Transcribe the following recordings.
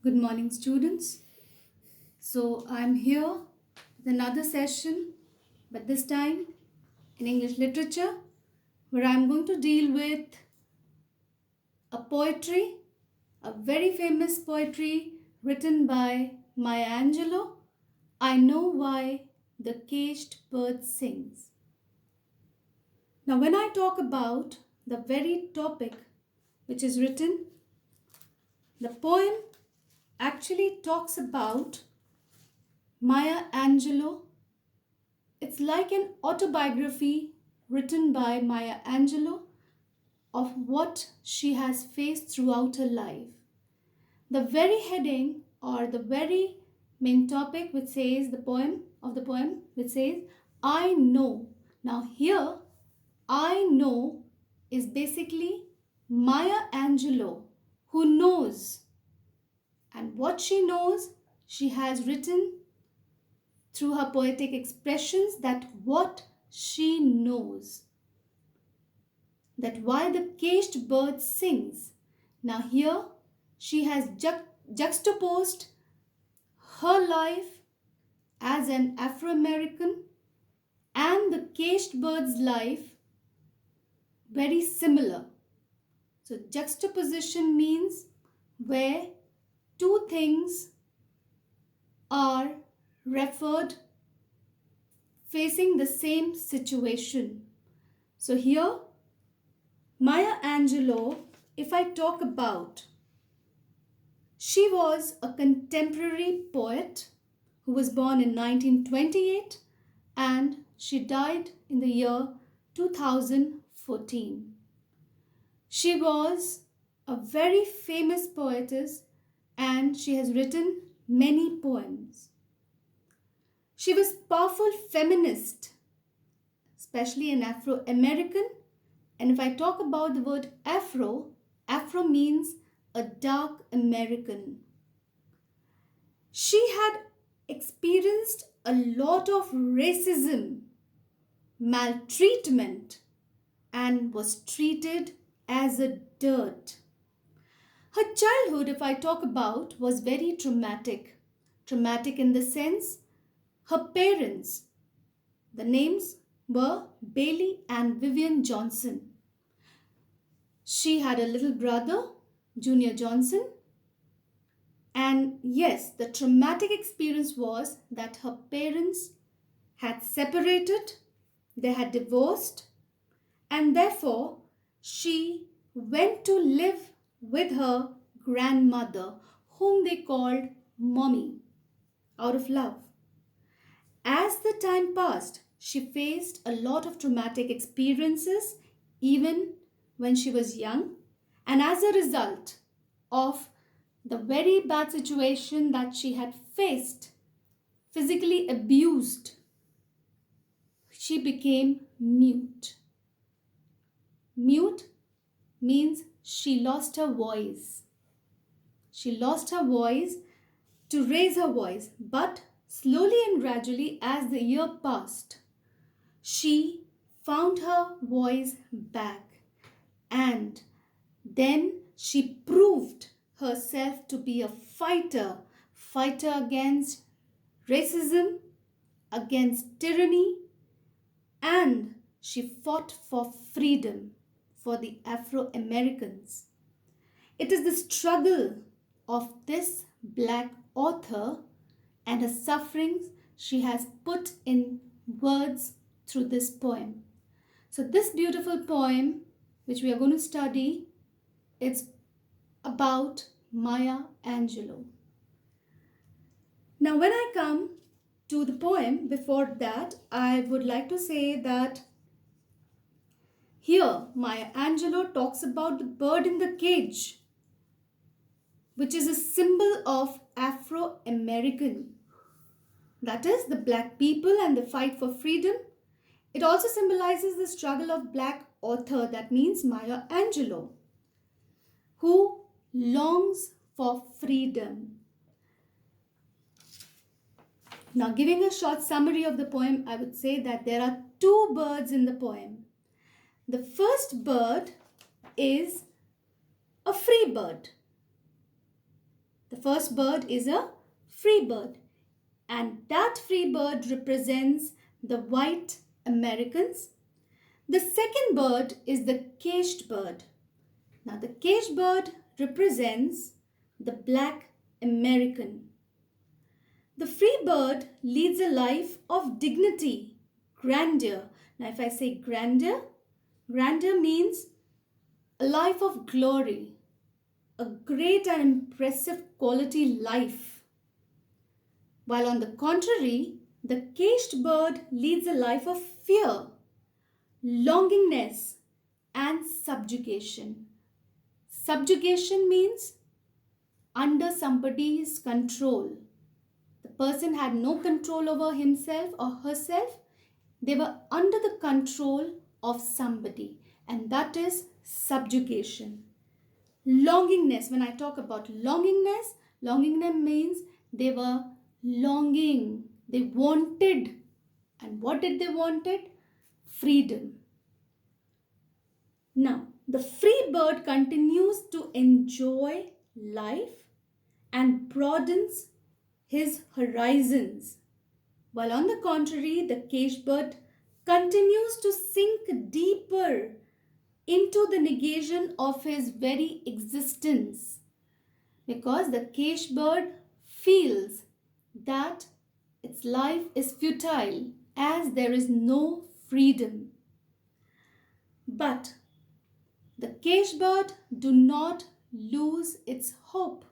Good morning, students. So, I'm here with another session, but this time in English literature, where I'm going to deal with a poetry, a very famous poetry written by Maya Angelou. I know why the caged bird sings. Now, when I talk about the very topic which is written, the poem actually talks about Maya Angelou. It's like an autobiography written by Maya Angelou of what she has faced throughout her life. The very heading or the very main topic which says the poem which says I know. Now here I know is basically Maya Angelou who knows, and what she knows she has written through her poetic expressions, that what she knows, that why the caged bird sings. Now here she has juxtaposed her life as an Afro-American and the caged bird's life very similar. So juxtaposition means where two things are referred facing the same situation. So here Maya Angelou, if I talk about, she was a contemporary poet who was born in 1928 and she died in the year 2014. She was a very famous poetess and she has written many poems. She was a powerful feminist, especially an Afro-American. And if I talk about the word Afro, Afro means a dark American. She had experienced a lot of racism, maltreatment, and was treated as a dirt. Her childhood, if I talk about, was very traumatic. Traumatic in the sense, her parents, the names were Bailey and Vivian Johnson. She had a little brother, Junior Johnson. And yes, the traumatic experience was that her parents had separated, they had divorced, and therefore she went to live with her grandmother, whom they called Mommy, out of love. As the time passed, she faced a lot of traumatic experiences even when she was young, and as a result of the very bad situation that she had faced, physically abused, she became mute. Mute means she lost her voice. She lost her voice to raise her voice, but slowly and gradually as the year passed, she found her voice back, and then she proved herself to be a fighter against racism, against tyranny, and she fought for freedom for the Afro-Americans. It is the struggle of this black author and her sufferings she has put in words through this poem. So this beautiful poem which we are going to study, it's about Maya Angelou. Now when I come to the poem, before that I would like to say that here Maya Angelou talks about the bird in the cage, which is a symbol of Afro-American. That is the black people and the fight for freedom. It also symbolizes the struggle of black author, that means Maya Angelou, who longs for freedom. Now, giving a short summary of the poem, I would say that there are two birds in the poem. The first bird is a free bird. The first bird is a free bird, and that free bird represents the white Americans. The second bird is the caged bird. Now, the caged bird represents the black American. The free bird leads a life of dignity, grandeur. Now, if I say grandeur, grandeur means a life of glory, a great and impressive quality life. While on the contrary, the caged bird leads a life of fear, longingness, and subjugation. Subjugation means under somebody's control. The person had no control over himself or herself. They were under the control of somebody, and that is subjugation. Longingness, when I talk about longingness, longingness means they were longing. They wanted. And what did they wanted? Freedom. Now, the free bird continues to enjoy life and broadens his horizons, while on the contrary, the caged bird continues to sink deeper into the negation of his very existence, because the caged bird feels that its life is futile as there is no freedom. But the caged bird do not lose its hope,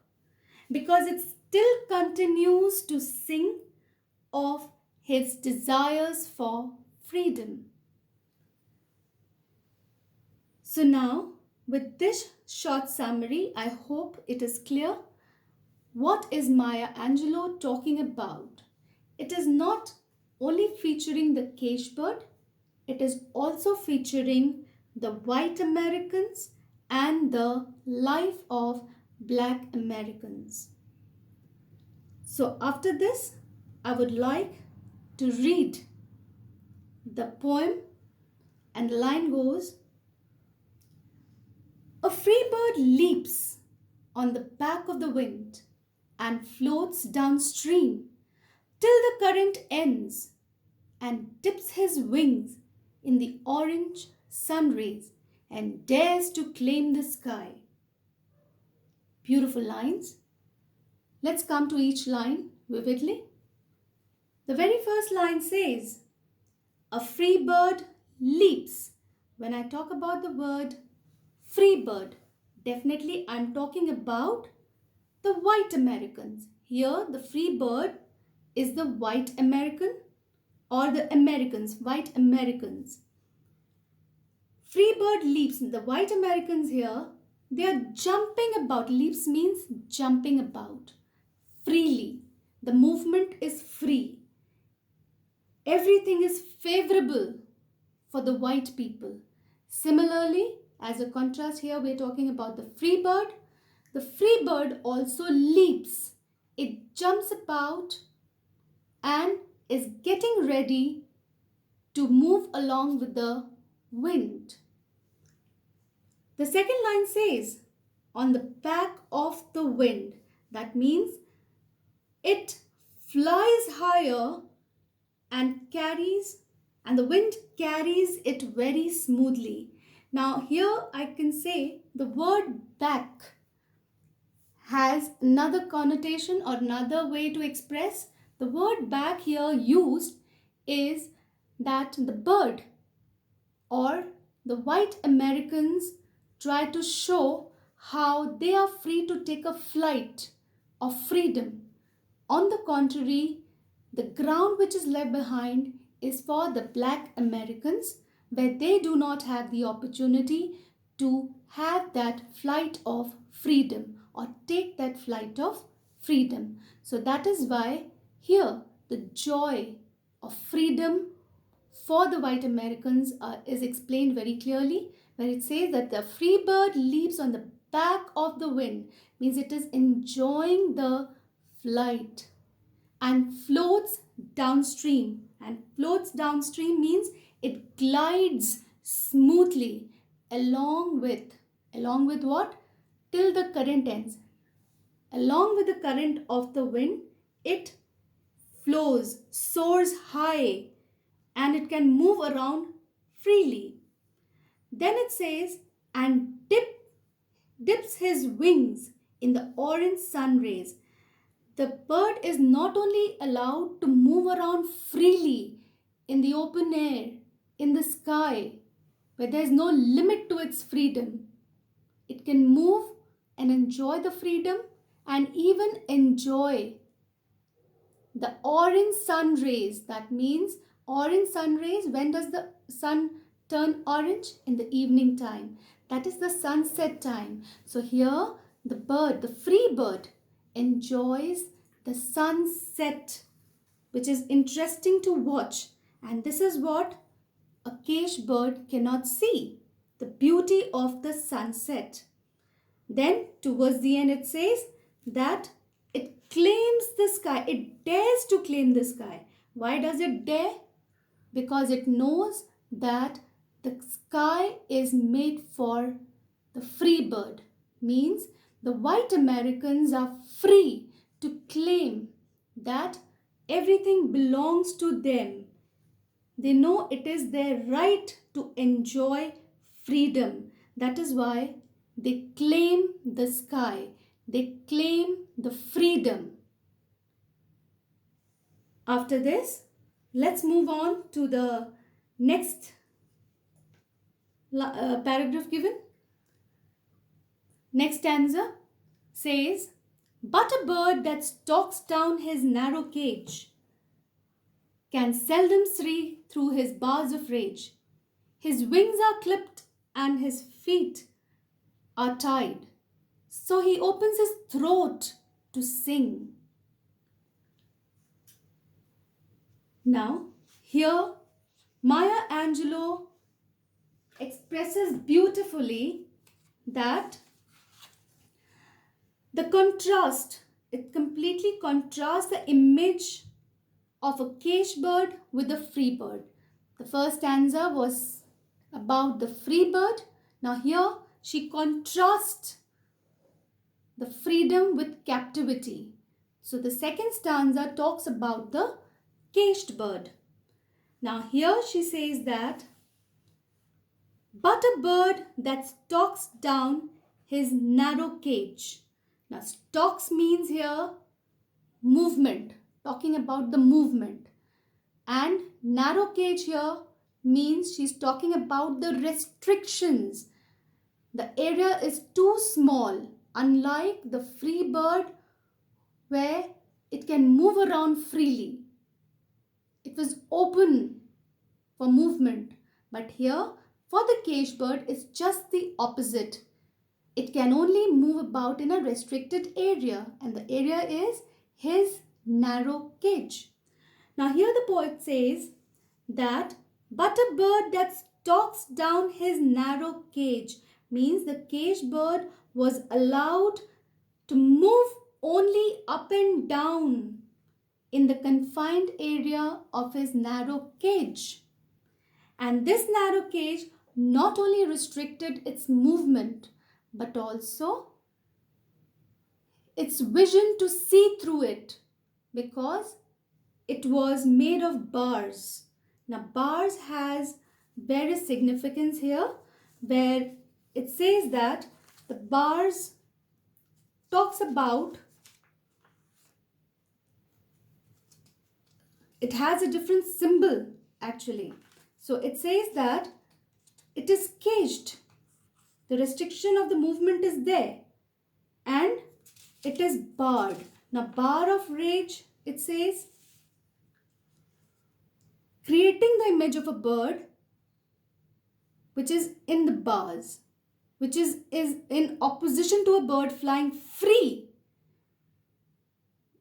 because it still continues to sing of his desires for freedom. So now, with this short summary, I hope it is clear what is Maya Angelou talking about. It is not only featuring the caged bird, it is also featuring the white Americans and the life of black Americans. So after this, I would like to read the poem, and the line goes, "A free bird leaps on the back of the wind and floats downstream till the current ends and dips his wings in the orange sun rays and dares to claim the sky." Beautiful lines. Let's come to each line vividly. The very first line says, "A free bird leaps." When I talk about the word free bird, definitely I'm talking about the white Americans. Here, the free bird is the white American or the Americans, white Americans. Free bird leaps. The white Americans here, they are jumping about. Leaps means jumping about freely. The movement is free. Everything is favorable for the white people. Similarly, as a contrast here, we're talking about the free bird. The free bird also leaps. It jumps about and is getting ready to move along with the wind. The second line says, "on the back of the wind." That means it flies higher and the wind carries it very smoothly. Now here I can say the word back has another connotation or another way to express. The word back here used is that the bird or the white Americans try to show how they are free to take a flight of freedom. On the contrary, the ground which is left behind is for the black Americans, where they do not have the opportunity to have that flight of freedom or take that flight of freedom. So that is why here the joy of freedom for the white Americans is explained very clearly, where it says that the free bird leaps on the back of the wind, means it is enjoying the flight, and floats downstream. And floats downstream means it glides smoothly along with what? Till the current ends. Along with the current of the wind, it flows, soars high, and it can move around freely. Then it says, and dips his wings in the orange sun rays. The bird is not only allowed to move around freely in the open air, in the sky, where there is no limit to its freedom. It can move and enjoy the freedom and even enjoy the orange sun rays. That means orange sun rays, when does the sun turn orange? In the evening time. That is the sunset time. So here the bird, the free bird, enjoys the sunset, which is interesting to watch. And this is what a caged bird cannot see, the beauty of the sunset. Then towards the end it says that it claims the sky. It dares to claim the sky. Why does it dare? Because it knows that the sky is made for the free bird. Means the white Americans are free to claim that everything belongs to them. They know it is their right to enjoy freedom. That is why they claim the sky. They claim the freedom. After this, let's move on to the next paragraph given. Next stanza says, but a bird that stalks down his narrow cage can seldom see through his bars of rage. His wings are clipped and his feet are tied, so he opens his throat to sing. Now, here Maya Angelou expresses beautifully that the contrast, it completely contrasts the image of a caged bird with a free bird. The first stanza was about the free bird. Now here she contrasts the freedom with captivity. So the second stanza talks about the caged bird. Now here she says that, but a bird that stalks down his narrow cage. Now stalks means here movement, talking about the movement. And narrow cage here means she's talking about the restrictions. The area is too small, unlike the free bird where it can move around freely. It was open for movement. But here, for the caged bird, it's just the opposite. It can only move about in a restricted area, and the area is his narrow cage. Now here the poet says that, but a bird that stalks down his narrow cage, means the caged bird was allowed to move only up and down in the confined area of his narrow cage. And this narrow cage not only restricted its movement, but also its vision to see through it, because it was made of bars. Now bars has various significance here, where it says that the bars talks about, it has a different symbol actually. So it says that it is caged. The restriction of the movement is there and it is barred. Now bar of rage, it says, creating the image of a bird which is in the bars, which is in opposition to a bird flying free.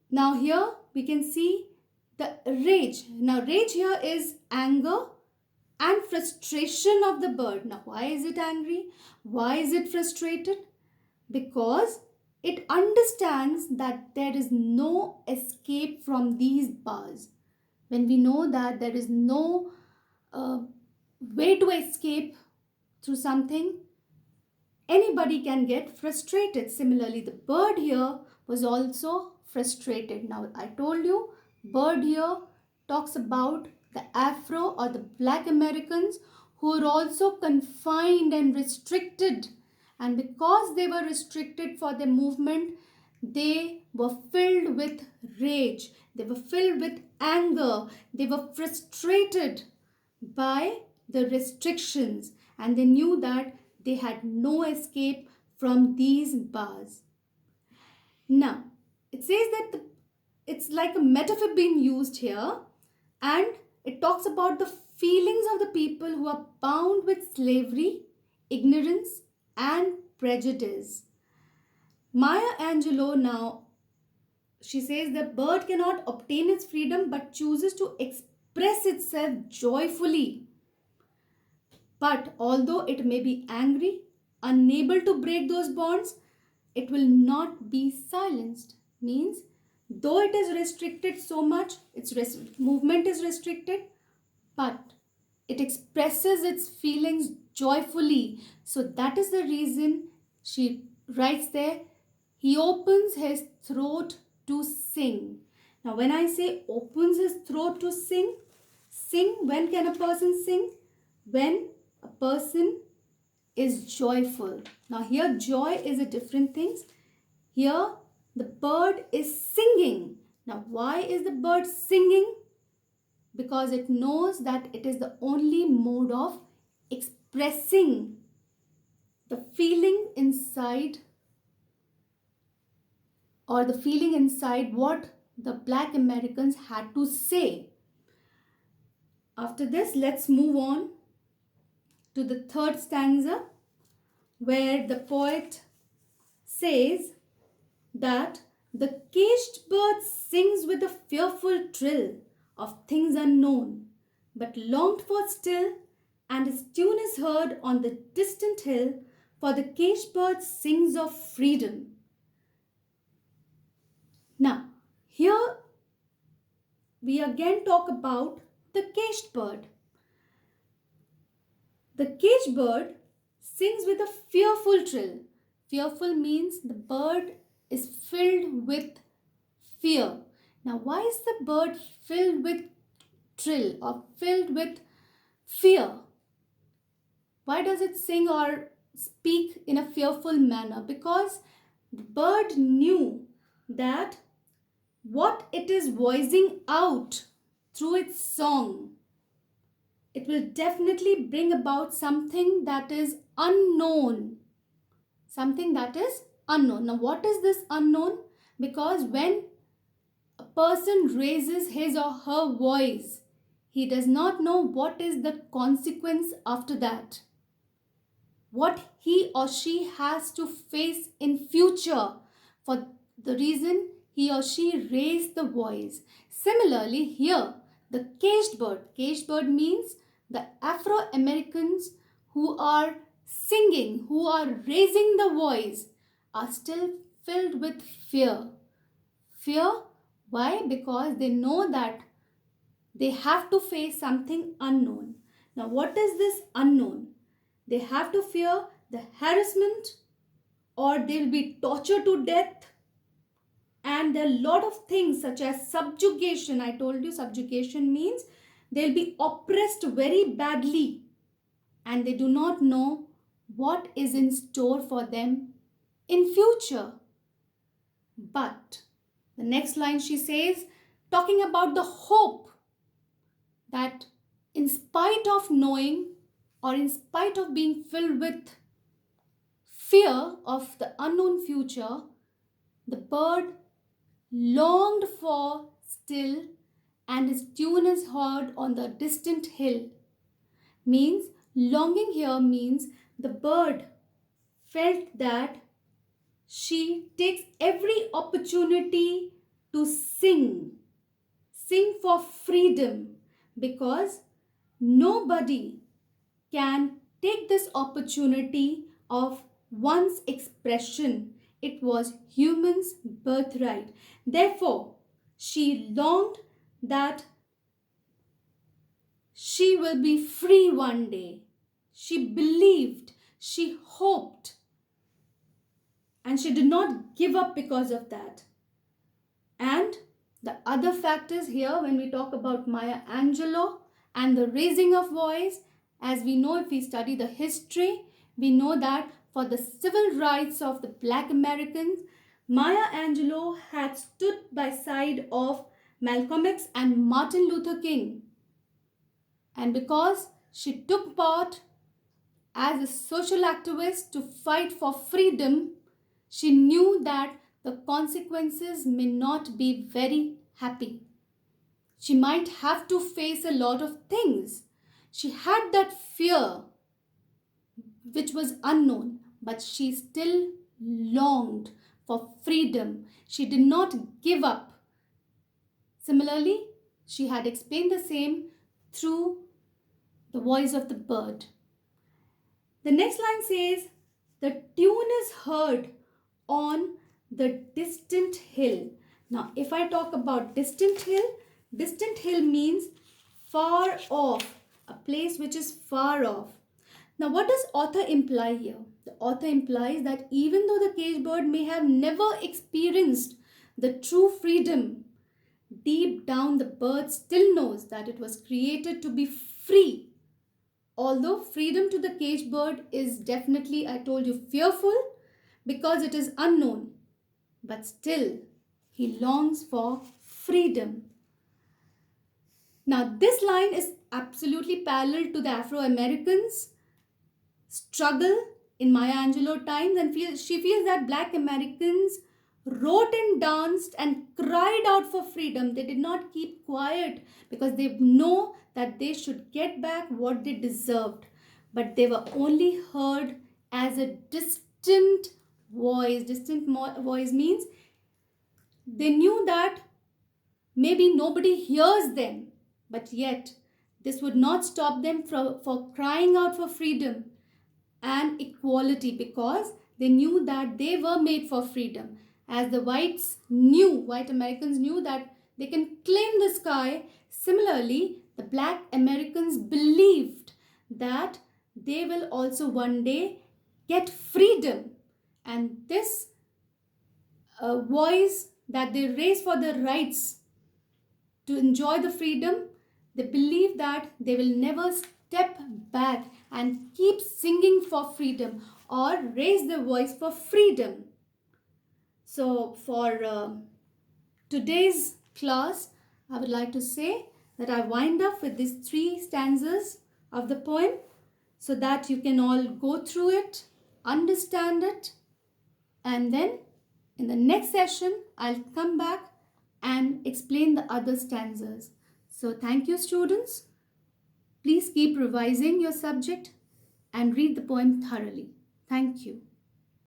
Now here we can see the rage. Now rage here is anger and frustration of the bird. Now why is it angry? Why is it frustrated? Because it understands that there is no escape from these bars. When we know that there is no way to escape through something, anybody can get frustrated. Similarly, the bird here was also frustrated. Now, I told you, bird here talks about the Afro or the Black Americans who were also confined and restricted. And because they were restricted for their movement, they were filled with rage. They were filled with anger. They were frustrated by the restrictions, and they knew that they had no escape from these bars. Now, it says that it's like a metaphor being used here, and it talks about the feelings of the people who are bound with slavery, ignorance, and prejudice. Maya Angelou now, she says the bird cannot obtain its freedom but chooses to express itself joyfully. But although it may be angry, unable to break those bonds, it will not be silenced. Means, though it is restricted so much, its movement is restricted, but it expresses its feelings joyfully. So that is the reason she writes there, he opens his throat to sing. Now, when I say opens his throat to sing, when can a person sing? When a person is joyful. Now, here joy is a different thing. Here the bird is singing. Now, why is the bird singing? Because it knows that it is the only mode of expressing the feeling inside, or the feeling inside what the Black Americans had to say. After this, let's move on to the third stanza, where the poet says that the caged bird sings with a fearful trill of things unknown, but longed for still, and his tune is heard on the distant hill, for the caged bird sings of freedom. Now, here we again talk about the caged bird. The caged bird sings with a fearful trill. Fearful means the bird is filled with fear. Now, why is the bird filled with trill or filled with fear? Why does it sing or speak in a fearful manner? Because the bird knew that what it is voicing out through its song, it will definitely bring about something that is unknown. Something that is unknown. Now, what is this unknown? Because when a person raises his or her voice, he does not know what is the consequence after that. What he or she has to face in future for the reason he or she raised the voice. Similarly, here, the caged bird means the Afro-Americans who are singing, who are raising the voice, are still filled with fear. Fear, why? Because they know that they have to face something unknown. Now, what is this unknown? They have to fear the harassment, or they'll be tortured to death. And there are a lot of things such as subjugation. I told you subjugation means they'll be oppressed very badly, and they do not know what is in store for them in future. But the next line she says, talking about the hope that in spite of knowing, or in spite of being filled with fear of the unknown future, the bird longed for still, and his tune is heard on the distant hill. Means, longing here means the bird felt that she takes every opportunity to sing for freedom, because nobody can take this opportunity of one's expression. It was human's birthright. Therefore, she longed that she will be free one day. She believed, she hoped and she did not give up because of that. And the other factors here, when we talk about Maya Angelou and the raising of voice, as we know, if we study the history, we know that for the civil rights of the Black Americans, Maya Angelou had stood by side of Malcolm X and Martin Luther King. And because she took part as a social activist to fight for freedom, she knew that the consequences may not be very happy. She might have to face a lot of things. She had that fear which was unknown, but she still longed for freedom. She did not give up. Similarly, she had explained the same through the voice of the bird. The next line says, the tune is heard on the distant hill. Now, if I talk about distant hill means far off, a place which is far off. Now, what does author imply here? The author implies that even though the caged bird may have never experienced the true freedom, deep down the bird still knows that it was created to be free. Although freedom to the caged bird is definitely, I told you, fearful because it is unknown, but still he longs for freedom. Now, this line is absolutely parallel to the Afro-Americans' struggle in Maya Angelou times, and she feels that Black Americans wrote and danced and cried out for freedom. They did not keep quiet because they know that they should get back what they deserved, but they were only heard as a distant voice. Voice means they knew that maybe nobody hears them, but yet this would not stop them for crying out for freedom and equality, because they knew that they were made for freedom. As the white Americans knew that they can claim the sky, similarly, the Black Americans believed that they will also one day get freedom. And this voice that they raise for their rights to enjoy the freedom, they believe that they will never step back and keep singing for freedom or raise their voice for freedom. So for today's class, I would like to say that I wind up with these 3 stanzas of the poem so that you can all go through it, understand it, and then in the next session, I'll come back and explain the other stanzas. So thank you, students. Please keep revising your subject and read the poem thoroughly. Thank you.